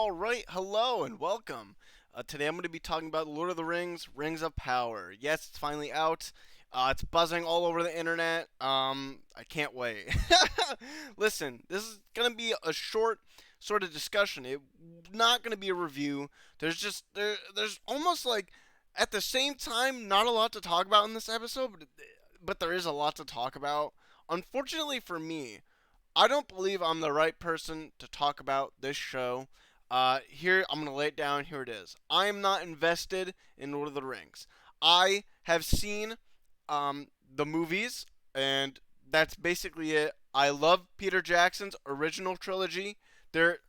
All right, hello and welcome. Today I'm going to be talking about Lord of the Rings, Rings of Power. Yes, it's finally out. It's buzzing all over the internet. I can't wait. Listen, this is going to be a short sort of discussion. It's not going to be a review. There's almost like at the same time not a lot to talk about in this episode, but there is a lot to talk about. Unfortunately for me, I don't believe I'm the right person to talk about this show. Here, I'm going to lay it down. Here it is. I am not invested in Lord of the Rings. I have seen the movies, and that's basically it. I love Peter Jackson's original trilogy. They're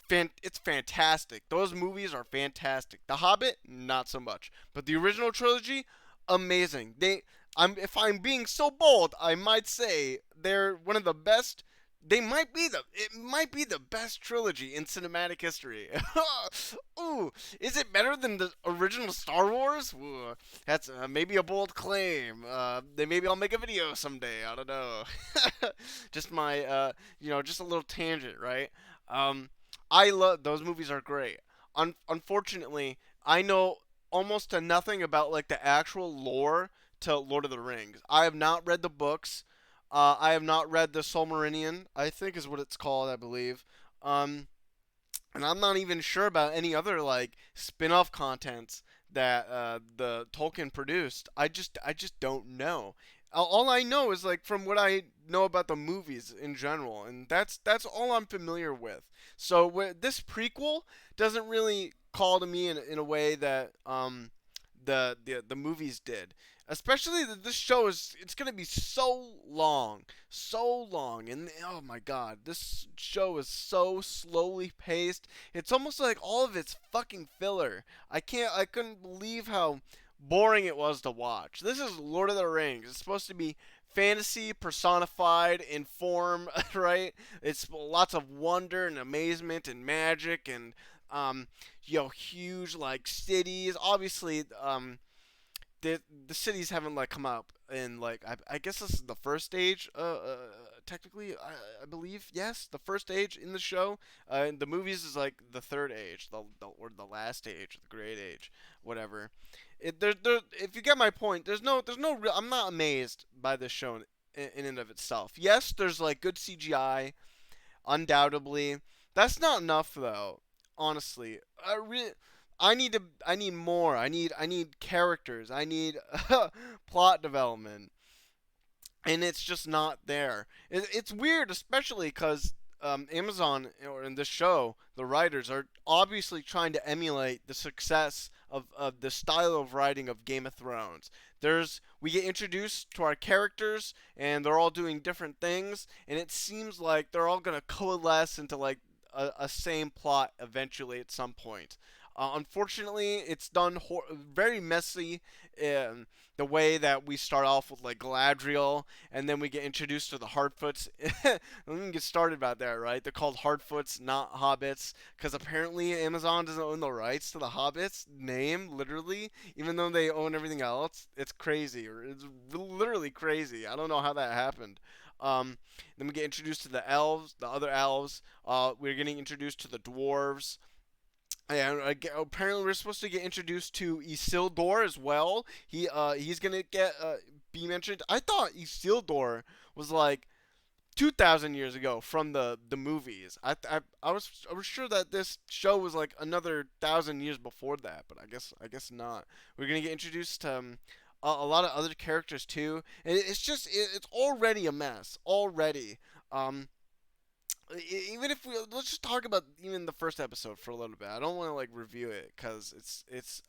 it's fantastic. Those movies are fantastic. The Hobbit, not so much, but the original trilogy, amazing. If I'm being so bold, I might say they're one of the best. It might be the best trilogy in cinematic history. Ooh, is it better than the original Star Wars? Ooh, that's maybe a bold claim. Then maybe I'll make a video someday. I don't know. Just my just a little tangent, right? Um, I love those movies are great. Unfortunately, I know almost to nothing about like the actual lore to Lord of the Rings. I have not read the books. I have not read the Silmarillion, I think is what it's called, I believe. Um, and I'm not even sure about any other like spin-off contents that the Tolkien produced. I just don't know. All I know is like from what I know about the movies in general, and that's all I'm familiar with. So this prequel doesn't really call to me in a way that the movies did. Especially that this show is it's gonna be so long, and oh my god, this show is so slowly paced. It's almost like all of it's fucking filler. I couldn't believe how boring it was to watch. This is Lord of the Rings. It's supposed to be fantasy personified in form, right? It's lots of wonder and amazement and magic and um huge like cities. Obviously, the cities haven't like come up in like I guess this is the first stage technically I believe yes the first age in the show and the movies is like the third age or the last age the great age whatever there if you get my point there's no real I'm not amazed by this show in and of itself. Yes, there's like good CGI undoubtedly. That's not enough though. Honestly, I need more. I need characters. I need plot development, and it's just not there. It's weird, especially because Amazon or in this show, the writers are obviously trying to emulate the success of the style of writing of Game of Thrones. We get introduced to our characters, and they're all doing different things, and it seems like they're all gonna coalesce into like a same plot eventually at some point. Unfortunately, it's done very messy in the way that we start off with like Galadriel, and then we get introduced to the Hardfoots. Let me get started about that, right? They're called Hardfoots, not Hobbits, because apparently Amazon doesn't own the rights to the Hobbits name, literally, even though they own everything else. It's crazy, or it's literally crazy. I don't know how that happened. Then we get introduced to the elves, the other elves. We're getting introduced to the dwarves. And apparently we're supposed to get introduced to Isildur as well. He's gonna get be mentioned. I thought Isildur was like 2,000 years ago from the movies. I was sure that this show was like another 1,000 years before that, but I guess not. We're gonna get introduced to a lot of other characters too, and it's already a mess already. Um, Even if we let's just talk about even the first episode for a little bit. I don't want to like review it because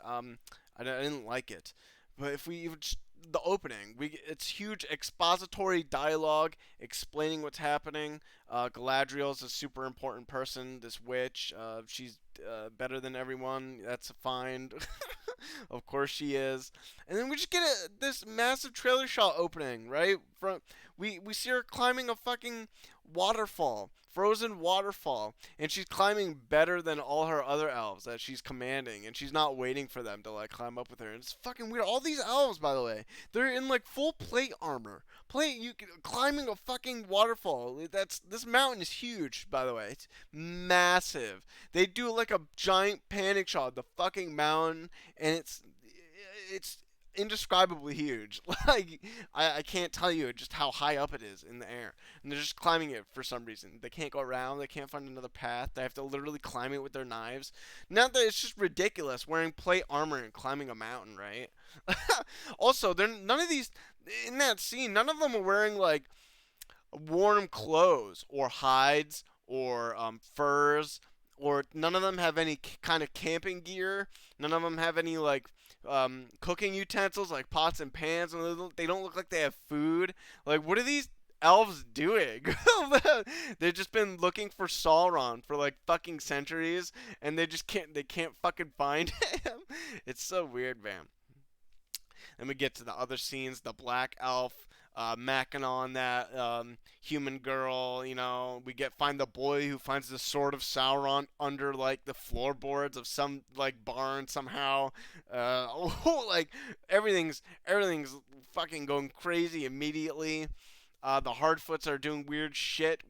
I didn't like it. But if we even just, the opening, we it's huge expository dialogue explaining what's happening. Galadriel's a super important person. This witch, she's better than everyone. That's fine. Of course she is. And then we just get this massive trailer shot opening, right? We see her climbing a fucking waterfall, frozen waterfall, and she's climbing better than all her other elves that she's commanding, and she's not waiting for them to like climb up with her. And it's fucking weird. All these elves, by the way, they're in like full plate armor. Climbing a fucking waterfall. This mountain is huge, by the way. It's massive. They do like a giant panic shot of the fucking mountain, and it's indescribably huge. Like I can't tell you just how high up it is in the air, and they're just climbing it for some reason. They can't go around. They can't find another path. They have to literally climb it with their knives. Not that it's just ridiculous wearing plate armor and climbing a mountain, right? Also, they're none of these in that scene. None of them are wearing like warm clothes or hides or furs, or none of them have any kind of camping gear. None of them have any like cooking utensils like pots and pans, and they don't look like they have food. Like, what are these elves doing? They've just been looking for Sauron for like fucking centuries, and they can't fucking find him. It's so weird, man. Then we get to the other scenes, the black elf macking on that human girl. We find the boy who finds the sword of Sauron under like the floorboards of some like barn somehow. Like everything's fucking going crazy immediately. The Hardfoots are doing weird shit.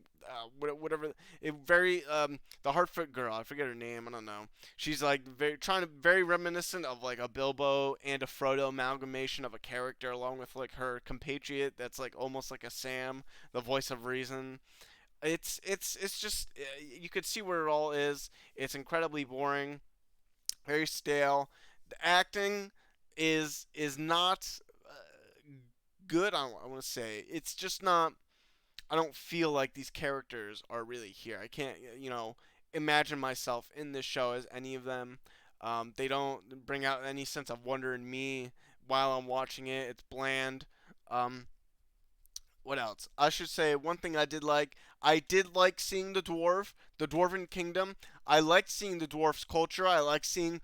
Whatever. The Hartfoot girl. I forget her name. I don't know. She's like very reminiscent of like a Bilbo and a Frodo amalgamation of a character, along with like her compatriot that's like almost like a Sam, the voice of reason. It's just you could see where it all is. It's incredibly boring, very stale. The acting is not good. I want to say it's just not. I don't feel like these characters are really here. I can't, imagine myself in this show as any of them. They don't bring out any sense of wonder in me while I'm watching it. It's bland. Um, what else? I should say one thing I did like. I did like seeing the Dwarven Kingdom. I liked seeing the dwarfs' culture. I like seeing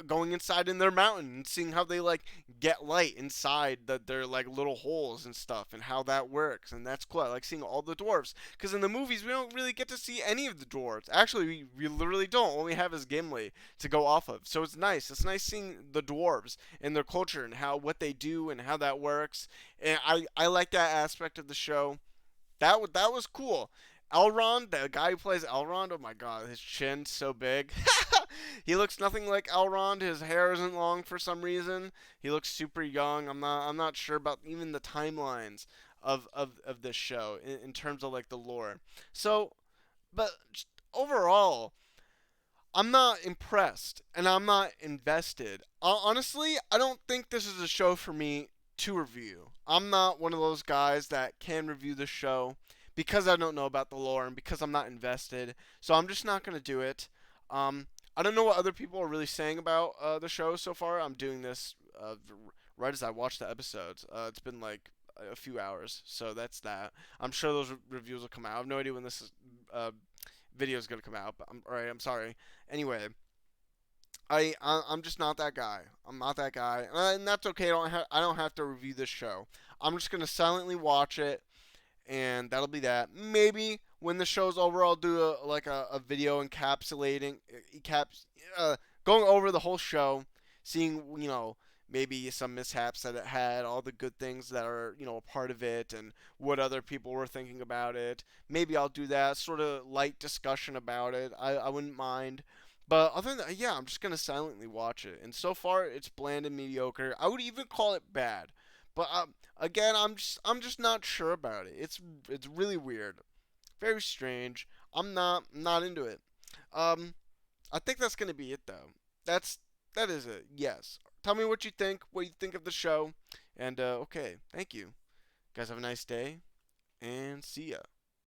going inside in their mountain and seeing how they like get light inside their like little holes and stuff, and how that works. And that's cool. I like seeing all the dwarves because in the movies we don't really get to see any of the dwarves. Actually, we literally don't. All we have is Gimli to go off of. So it's nice. It's nice seeing the dwarves and their culture and what they do and how that works. And I like that aspect of the show. That was cool. Elrond, the guy who plays Elrond, oh my god, his chin's so big. He looks nothing like Elrond. His hair isn't long for some reason. He looks super young. I'm not sure about even the timelines of this show in terms of like the lore. So, but overall, I'm not impressed and I'm not invested. Honestly, I don't think this is a show for me to review. I'm not one of those guys that can review the show because I don't know about the lore and because I'm not invested. So I'm just not going to do it. I don't know what other people are really saying about the show so far. I'm doing this right as I watch the episodes. It's been like a few hours, so that's that. I'm sure those reviews will come out. I have no idea when video is gonna come out, but I'm sorry. Anyway, I'm just not that guy. I'm not that guy, and that's okay. I don't have to review this show. I'm just gonna silently watch it, and that'll be that. Maybe when the show's over, I'll do a video encapsulating going over the whole show, seeing maybe some mishaps that it had, all the good things that are a part of it, and what other people were thinking about it. Maybe I'll do that sort of light discussion about it. I wouldn't mind. But other than that, yeah, I'm just gonna silently watch it. And so far, it's bland and mediocre. I would even call it bad. But again, I'm just not sure about it. It's really weird, very strange. I'm not into it. Um, I think that's gonna be it though. That is it. Yes. Tell me what you think. What you think of the show. And okay, thank you. Guys, have a nice day, and see ya.